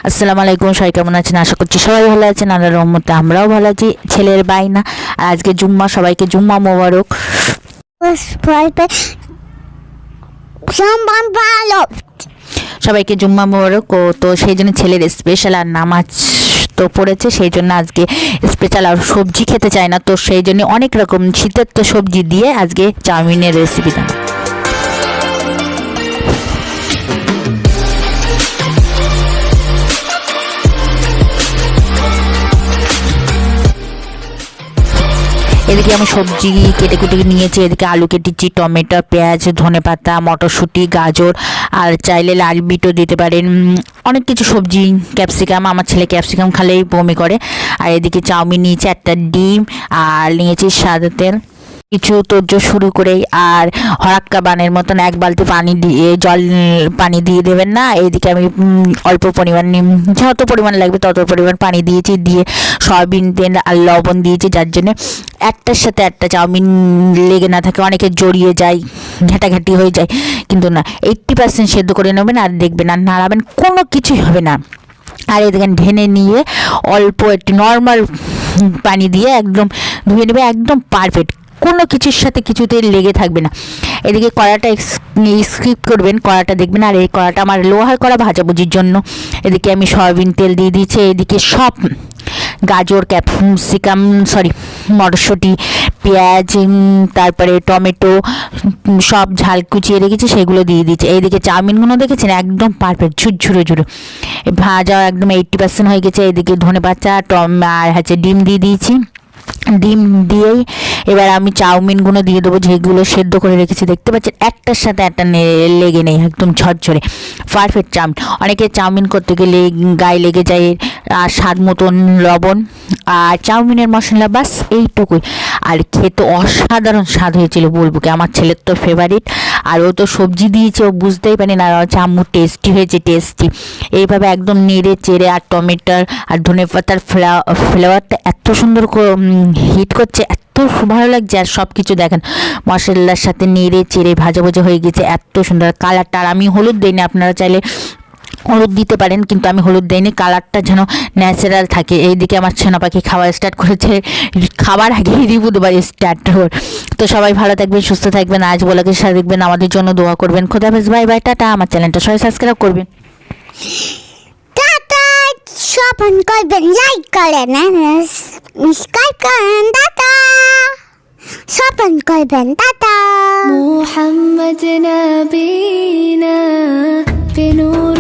আসসালামু আলাইকুম, সবাই কেমন আছেন? আশা করছি সবাই ভালো আছেন। আল্লাহর রহমতে আমরাও ভালো আছি। ছেলের বাইনা আর আজকে জুম্মা, সবাইকে জুম্মা মোবারক। সবাইকে জুম্মা মোবারক। তো সেই জন্য ছেলের স্পেশাল আর নামাজ তো পড়েছে, সেই জন্য আজকে স্পেশাল। আর সবজি খেতে চায় না, তো সেই জন্য অনেক রকম শীতের তো সবজি দিয়ে আজকে চাউমিনের রেসিপিটা। এদিকে আমি সবজি কেটে কুটে নিয়েছি। এদিকে আলু কেটেছি, টমেটো, পেঁয়াজ, ধনেপাতা, মটরশুঁটি, গাজর, আর চাইলে লাল বিটও দিতে পারেন। অনেক কিছু সবজি, ক্যাপসিকাম, আমার ছেলে ক্যাপসিকাম খালেই বমি করে। আর এদিকে চাউমিন নিয়েছি, একটা ডিম, আর নিয়েছি সাদা তেল। কিছু তোর শুরু করে আর হরাক্কা বানের মতন এক বালতি পানি দিয়ে পানি দিয়ে দেবেন না। এদিকে আমি অল্প পরিমাণ যত পরিমাণ লাগবে তত পরিমাণ পানি দিয়েছি, দিয়ে সয়াবিন তেল আর লবণ দিয়েছি, যার জন্য একটার সাথে একটা চাউমিন লেগে না থাকে। অনেকে জড়িয়ে যায়, ঘেঁটাঘাটি হয়ে যায়, কিন্তু না, 80% সেদ্ধ করে নেবেন। আর দেখবেন আর নাড়াবেন, কোনো কিছুই হবে না। আর এদিকে ঢেনে নিয়ে অল্প একটু নর্মাল পানি দিয়ে একদম ধুয়ে নেবে, একদম পারফেক্ট, কোনো কিছুর সাথে কিছুতে লেগে থাকবে না। এদিকে কড়াটা স্কিপ করবেন, কড়াটা দেখবেন। আর এই কড়াটা আমার লোহার কড়া, ভাজাভুজির জন্য। এদিকে আমি সয়াবিন তেল দিয়ে দিয়েছি। এদিকে সব গাজর, ক্যাপসিকাম, মটরশুঁটি, পেঁয়াজ, তারপরে টমেটো সব ঝাল কুচিয়ে রেখেছি, সেগুলো দিয়ে দিচ্ছি। এইদিকে চাউমিনগুলো দেখেছেন একদম পারফেক্ট, ঝুরঝুরে ঝুরে ভাজা একদম 80% হয়ে গেছে। এদিকে ধনেপাতা আর ডিম দিয়ে দিয়েছি। ডিম দিয়েই এবার আমি চাউমিনগুলো দিয়ে দেবো, যেগুলো সেদ্ধ করে রেখেছি। দেখতে পাচ্ছেন একটার সাথে একটা লেগে নেই, একদম ঝরঝরে পারফেক্ট চাউমিন। অনেকে চাউমিন করতে গেলে গায়ে লেগে যায়। আর স্বাদ মতন লবণ আর চাউমিনের মশলা, বাস এইটুকুই। আর খেতে অসাধারণ স্বাদ হয়েছিল, বলবো কি, আমার ছেলের তো ফেভারিট। আর ও তো সবজি দিয়েছে, ও বুঝতেই পারি না, আর আম্মু টেস্টি হয়েছে, টেস্টি। এইভাবে একদম নেড়ে চেড়ে, আর টমেটোর আর ধনেপাতার ফ্লেভারটা এত সুন্দর হিট করছে, এত ভালো লাগছে। আর সব কিছু দেখেন মশলার সাথে নেড়ে চেড়ে ভাজা ভাজা হয়ে গেছে, এত সুন্দর কালারটা। আর আমি হলুদ দিইনি, আপনারা চাইলে হলুদ দিতে পারেন, কিন্তু আমি হলুদ দিইনি, কালারটা যেন ন্যাচারাল থাকে। এইদিকে আমার ছেনা পাখি খাওয়া স্টার্ট করেছে, খাবার আগেই রিভিউ দেবার স্টার্ট। তো সবাই ভালো থাকবেন, সুস্থ থাকবেন, আজ বলাকের সাথে দেখবেন, আমাদের জন্য দোয়া করবেন। খোদা হাফেজ, বাই বাই, টাটা। আমার চ্যানেলটা সবাই সাবস্ক্রাইব করবেন। স্বপন করবেন, লাইক করেন, সাবস্ক্রাইব করেন, টাটা। স্বপন করবেন, টাটা। মুহাম্মদ নবীনা বিনূর